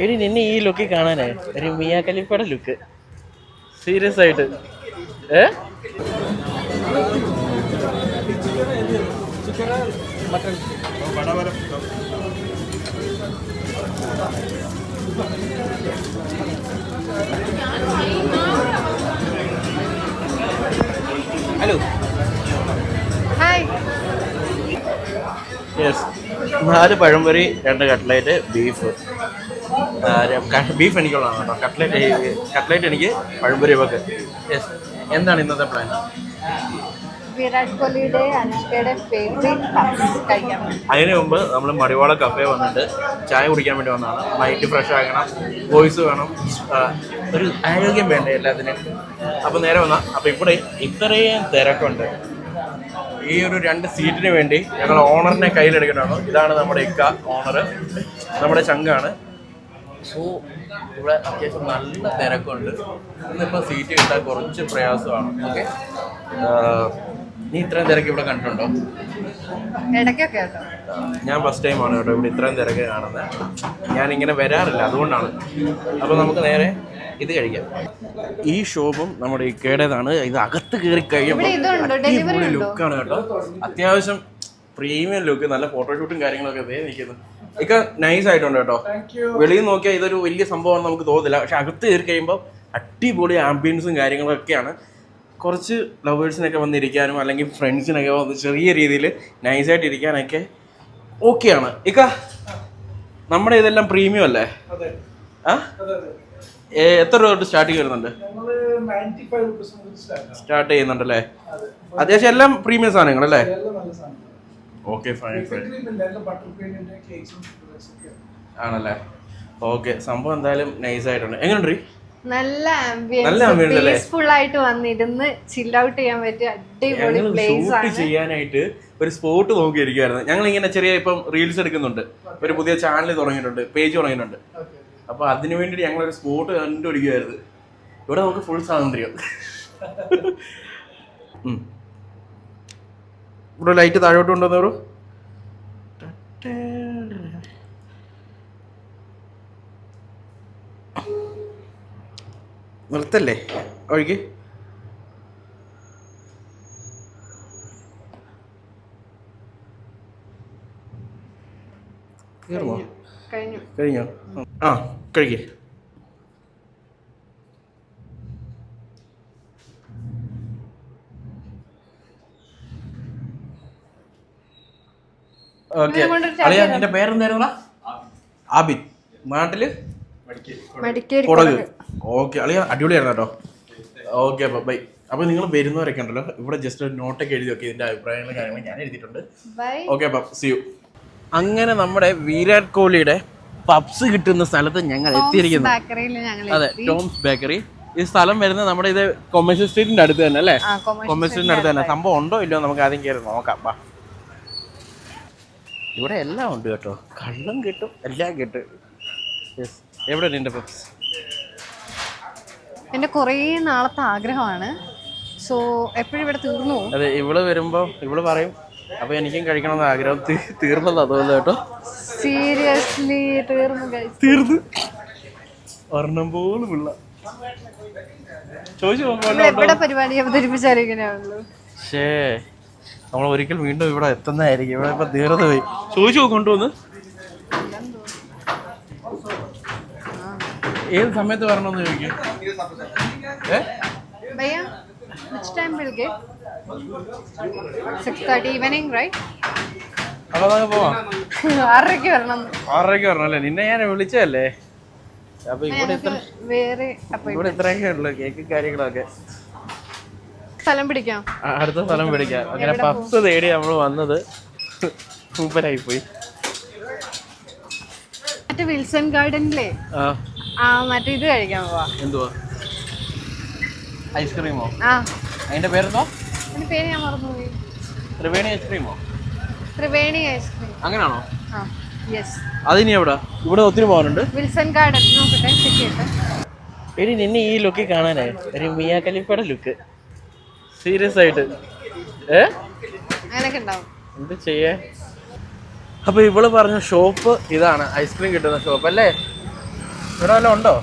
എടി നിന്നെ ഈ ലുക്കിൽ കാണാനേ ഒരു മിയ ഖലീഫയുടെ ലുക്ക് സീരിയസ് ആയിട്ട് ഏ ഹലോ ഹായ്. യെസ് 4 പഴംപൊരി 2 കട്ട്ലേറ്റ് ബീഫ് ബീഫ് എനിക്കുള്ളതാണ് കേട്ടോ. കട്ട്ലേറ്റ് എനിക്ക് പഴംപൊരി ഒക്കെ. യെസ്. എന്താണ് ഇന്നത്തെ പ്ലാൻ? വിരാട് കോഹ്ലിയുടെ അനുഷ്കയുടെ ഫേവറേറ്റ് പബ്സ് കഴിക്കാൻ വേണ്ടി. അതിന് മുമ്പ് നമ്മൾ മടിവാള കഫേ വന്നിട്ട് ചായ കുടിക്കാൻ വേണ്ടി വന്നതാണ്. മൈൻഡ് ഫ്രഷ് ആക്കണം, വോയിസ് വേണം, ഒരു ആരോഗ്യം വേണ്ടേ എല്ലാത്തിനും. അപ്പോൾ നേരെ വന്നാൽ അപ്പോൾ ഇവിടെ ഇത്രയും തിരക്കുണ്ട്. ഈ ഒരു 2 സീറ്റിന് വേണ്ടി ഞങ്ങൾ ഓണറിനെ കയ്യിലെടുക്കണമാണ്. ഇതാണ് നമ്മുടെ ഓണർ, നമ്മുടെ ചങ്കാണ്. സോ ഇവിടെ അത്യാവശ്യം നല്ല തിരക്കുണ്ട്. ഇന്നിപ്പോൾ സീറ്റ് കിട്ടാൻ കുറച്ച് പ്രയാസമാണ്. ഓക്കെ, നീ ഇത്രയും തിരക്ക് ഇവിടെ കണ്ടിട്ടുണ്ടോ? ഇടയ്ക്കൊക്കെ കേട്ടോ. ഞാൻ ഫസ്റ്റ് ടൈമാണ് കേട്ടോ ഇവിടെ ഇത്രയും തിരക്ക് കാണുന്നത്. ഞാനിങ്ങനെ വരാറില്ല, അതുകൊണ്ടാണ്. അപ്പോൾ നമുക്ക് നേരെ ഇത് കഴിക്കാം. ഈ ഷോപ്പും നമ്മുടെ ഇക്കയുടേതാണ്. ഇത് അകത്ത് കയറി കഴിയുമ്പോൾ ലുക്കാണ് കേട്ടോ. അത്യാവശ്യം പ്രീമിയം ലുക്ക്, നല്ല ഫോട്ടോഷൂട്ടും കാര്യങ്ങളൊക്കെ ഇതേ നിൽക്കുന്നു. ഇക്ക നൈസ് ആയിട്ടുണ്ട് കേട്ടോ. വെളിയിൽ നോക്കിയാൽ ഇതൊരു വലിയ സംഭവമാണെന്ന് നമുക്ക് തോന്നില്ല, പക്ഷെ അകത്ത് കയറി കഴിയുമ്പോൾ അടിപൊളി ആംബിയൻസും കാര്യങ്ങളൊക്കെയാണ്. കുറച്ച് ലവേഴ്സിനൊക്കെ വന്നിരിക്കാനും അല്ലെങ്കിൽ ഫ്രണ്ട്സിനൊക്കെ വന്ന് ചെറിയ രീതിയിൽ നൈസായിട്ട് ഇരിക്കാനൊക്കെ ഓക്കെയാണ്. ഇക്ക നമ്മുടെ ഇതെല്ലാം പ്രീമിയം അല്ലേ? ആ, എത്ര രൂപ തൊട്ട് സ്റ്റാർട്ടിങ് വരുന്നുണ്ട്? സ്റ്റാർട്ട് ചെയ്യുന്നുണ്ടല്ലേ? അത്യാവശ്യം എല്ലാം പ്രീമിയം സാധനങ്ങളല്ലേ? ഓക്കെ, ഫൈൻ ഫൈൻ ആണല്ലേ? ഓക്കെ, സംഭവം എന്തായാലും നൈസ് ആയിട്ടുണ്ട്. എങ്ങനെയുണ്ട്? നല്ല ആംബിയൻസ്, പീസ്ഫുൾ ആയിട്ട് വന്നിരുന്ന് ചിൽ ഔട്ട് ചെയ്യാൻ പറ്റിയ അടിപൊളി പ്ലേസ് ആണ്. ചെയ്യാനായിട്ട് ഒരു സ്പോട്ട് നോക്കിയിരിക്കുവായിരുന്നു. ഞങ്ങൾ ഇങ്ങനെ ചെറിയ ഇപ്പം റീൽസ് എടുക്കുന്നുണ്ട്, ഒരു പുതിയ ചാനൽ തുടങ്ങിയിട്ടുണ്ട്, പേജ് തുടങ്ങിയിട്ടുണ്ട്. അപ്പൊ അതിനു വേണ്ടി ഞങ്ങളൊരു സ്പോട്ട് കണ്ടുപിടിക്കുമായിരുന്നു. ഇവിടെ നമുക്ക് ഫുൾ സ്വാതന്ത്ര്യം. ഇവിടെ ലൈറ്റ് താഴോട്ട് കൊണ്ടുവന്നവരു നിർത്തല്ലേ ഒഴുകി. കഴിഞ്ഞോ? ആ, കഴിക്കേ. ഓക്കെ, അളിയാ നിന്റെ പേരെന്തായിരുന്നാ? ആബിദ്, നാട്ടില് കൊടക്. ഓക്കെ അളിയാ, അടിപൊളിയായിരുന്നു കേട്ടോ. ഓക്കെ, അപ്പൊ ബൈ. അപ്പൊ നിങ്ങൾ വരുന്നവരൊക്കെ ഉണ്ടല്ലോ, ഇവിടെ ജസ്റ്റ് ഒരു നോട്ടൊക്കെ എഴുതി വെക്കുക, ഇതിന്റെ അഭിപ്രായങ്ങളും കാര്യങ്ങളും ഞാൻ എഴുതിയിട്ടുണ്ട്. ഓക്കെ, അപ്പം സി യു. അങ്ങനെ നമ്മുടെ വിരാട് കോഹ്ലിയുടെ പബ്സ് കിട്ടുന്ന സ്ഥലത്ത് ഞങ്ങൾ എത്തിയിരിക്കുന്നു. അതെ, ടോംസ് ബേക്കറി. ഈ സ്ഥലം വരുന്നത് നമ്മുടെ ഇത് കൊമേഴ്സ്യൽ സ്ട്രീറ്റിന്റെ അടുത്ത് തന്നെ അല്ലേ? കൊമേഴ്സ്യൽ സ്ട്രീറ്റിന്റെ അടുത്ത് തന്നെ. സംഭവം ഉണ്ടോ ഇല്ലയോ നമുക്ക് ആദ്യം കയറി നോക്കാം. വാ, ഇവിടെ എല്ലാം ഉണ്ട് കേട്ടോ. കള്ളും കിട്ടും, എല്ലാം കിട്ടും. യെസ്. എവിടെ നിന്റെ പബ്സ്? എന്റെ കുറേ നാളത്തെ ആഗ്രഹമാണ്. സോ എപ്പോഴും ഇവിടെ തീർന്നു പോകും. അതെ, ഇവള് വരുമ്പോ ഇവള് പറയും അപ്പൊ എനിക്കും കഴിക്കണമെന്ന് ആഗ്രഹം. തീർന്നല്ലോ തോന്നുന്നു കേട്ടോ. സീരിയസ്ലി തീർന്നു. ഒരെണ്ണം പോലും ഉള്ള ചോദിച്ചു എവിടെ പരിപാടി അവതരിപ്പിച്ചാലും ഇങ്ങനെയാണല്ലോ. ശേ, നമ്മൾ ഒരിക്കൽ വീണ്ടും ഇവിടെ എത്തുന്നതായിരിക്കും. ഇവിടെ ഇപ്പൊ തീർന്നു പോയി. ചോദിച്ചു കൊണ്ടുവന്ന് ഏത് സമയത്ത് വരണമെന്ന് ചോദിക്കും. അപ്പൊ അതങ്ങ് പോവാം. 6:30 വരണം. 6:30 വരണല്ലേ? നിന്നെ ഞാൻ വിളിച്ചതല്ലേ. അപ്പൊ ഇവിടെ ഇത്രയൊക്കെ ഉള്ളു കേക്ക് കാര്യങ്ങളൊക്കെ. സ്ഥലം പിടിക്കാം, അടുത്ത സ്ഥലം പിടിക്കാം. അങ്ങനെ പബ്സ് തേടി നമ്മൾ വന്നത് സൂപ്പറായി പോയി. മറ്റേ വിൽസൺ ഗാർഡനിലെ മറ്റേ ഇത് കഴിക്കാൻ പോവാ. എന്തുവാ? ഐസ്ക്രീമോ? അതിന്റെ പേരെന്തോ? അതിന്റെ പേര് ഞാൻ മറന്നുപോയി. ത്രിവേണി ഐസ്ക്രീമോ? ത്രിവേണി ഐസ്ക്രീം. അങ്ങനെയാണോ? യെസ്. അതിനി എവിടെ? ഇവിടെ ഒത്തിരി പോകാനുണ്ട്. വിൽസൺ ഗാർഡൻ നോക്കട്ടെ, ചെക്ക് ചെയ്യട്ടെ. എടി നിന്നെ ഈ ലുക്കിൽ കാണാനേ ഒരു മിയ ഖലീഫയുടെ ലുക്ക് സീരിയസ് ആയിട്ട്. അങ്ങനെയൊക്കെ ഉണ്ടാവും. എന്ത് ചെയ്യേ? അപ്പൊ ഇവള് പറഞ്ഞ ഷോപ്പ് ഇതാണ്, ഐസ്ക്രീം കിട്ടുന്ന ഷോപ്പ് അല്ലേ? ഇവിടെ വല്ലതും ഉണ്ടോ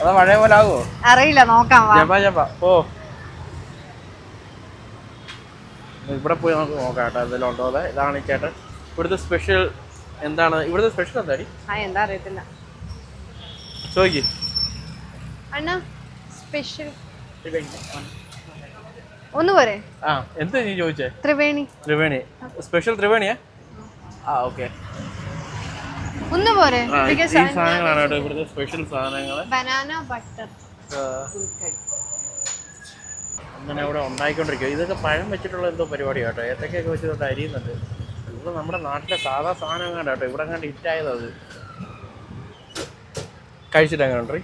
അതോ പഴയ പോലെ ആകുമോ? അറിയില്ല, നോക്കാം വാ. ജപ്പാ ഓ ഇവിടെ പോയി നമുക്ക് നോക്കാം കേട്ടോ എന്തെങ്കിലും ഉണ്ടോ അതെ. ഇതാണ് ഈ ചേട്ടൻ. ഇവിടുത്തെ സ്പെഷ്യൽ എന്താണ്? ഇവിടുത്തെ സ്പെഷ്യൽ എന്താടി? എന്താ അറിയത്തില്ല. ചോദിക്ക്. അണ്ണാ സ്പെഷ്യൽ ഒന്ന് പോരെ? എന്താ നീ ചോദിച്ചേ? ത്രിവേണി. ത്രിവേണി സ്പെഷ്യൽ ത്രിവേണിയാ? ഓക്കെ ഒന്ന് പോരെ? ഈ സാധനങ്ങളാണ് കേട്ടോ ഇവിടുത്തെ സ്പെഷ്യൽ സാധനങ്ങൾ. ബനാന ബട്ടർ അങ്ങനെ ഇവിടെ ഉണ്ടായിക്കൊണ്ടിരിക്കുക. ഇതൊക്കെ പഴം വെച്ചിട്ടുള്ള എന്തോ പരിപാടിയാണ് കേട്ടോ. ഏത്തക്കൊക്കെ വെച്ചിട്ട് അരിയുന്നുണ്ട്. ഇവിടെ നമ്മുടെ നാട്ടിലെ സാധാ സാധനം കണ്ട കേട്ടോ ഇവിടെ കണ്ട് ഹിറ്റായത്. അത് കഴിച്ചിട്ട് എങ്ങനെ ഉണ്ട്?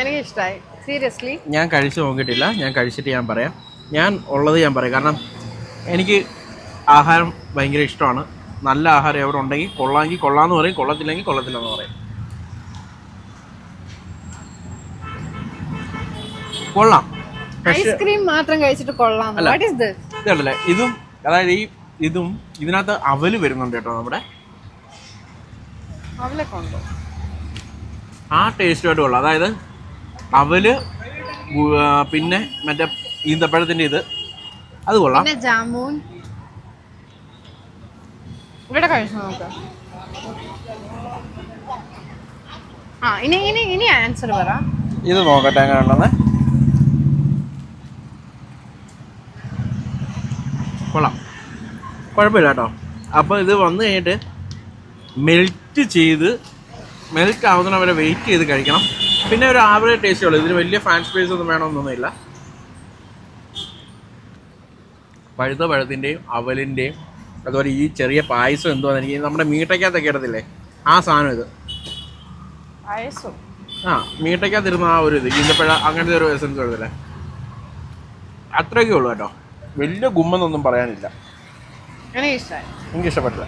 എനിക്ക് ഇഷ്ടമായി സീരിയസ്ലി. ഞാൻ കഴിച്ച് നോക്കിയിട്ടില്ല. ഞാൻ കഴിച്ചിട്ട് ഞാൻ പറയാം. ഞാൻ ഉള്ളത് ഞാൻ പറയാം. കാരണം എനിക്ക് ആഹാരം ഭയങ്കര ഇഷ്ടമാണ്. നല്ല ആഹാരം എവിടെ ഉണ്ടെങ്കിൽ കൊള്ളാമെങ്കിൽ കൊള്ളാമെന്ന് പറയും, കൊള്ളത്തില്ലെങ്കിൽ കൊള്ളത്തില്ലെന്ന് പറയും. കൊള്ളാം. ഐസ്ക്രീം മാത്രം കഴിച്ചിട്ട് കൊള്ളാം. ഇതല്ലേ ഇതും, അതായത് ഇതും ഇതിനകത്ത് അവല് വരുന്നുണ്ട് കേട്ടോ. നമ്മുടെ ആ ടേസ്റ്റുമായിട്ട് കൊള്ളാം. അതായത് അവല് പിന്നെ മറ്റേ ഈന്തപ്പഴത്തിൻ്റെ ഇത് അത് കൊള്ളാം. ജാമൂൻ ഇവിടെ കഴിച്ചു നോക്കാം. ഇനി ആൻസർ പറ. ഇത് നോക്കട്ടെ എങ്ങനെ ഉണ്ടെന്ന്. കൊള്ളാം, കുഴപ്പമില്ല കേട്ടോ. അപ്പോൾ ഇത് വന്നു കഴിഞ്ഞിട്ട് മെൽറ്റ് ആവുന്ന വരെ വെയിറ്റ് ചെയ്ത് കഴിക്കണം. പിന്നെ ഒരു ആവറേജ് ടേസ്റ്റേ ഉള്ളൂ. ഇതിന് വലിയ ഫാൻ സ്പേസ് ഒന്നും വേണമെന്നൊന്നുമില്ല. പഴുത്ത പഴത്തിൻ്റെയും അവലിൻ്റെയും അതുപോലെ ഈ ചെറിയ പായസം എന്തുവാന്ന് എനിക്ക് നമ്മുടെ മീട്ടയ്ക്കകത്തൊക്കെ ഇടത്തില്ലേ ആ സാധനം ഇത്. മീട്ടയ്ക്കകത്തിരുന്ന ആ ഒരു ഇത് ഈന്തപ്പഴ അങ്ങനത്തെ ഒരു എസൻസ് വരുന്നില്ലേ, അത്രയൊക്കെ ഉള്ളൂ കേട്ടോ. വലിയ ഗുമ്മെന്നൊന്നും പറയാനില്ല. എനിക്ക് ഇഷ്ടപ്പെട്ടില്ല.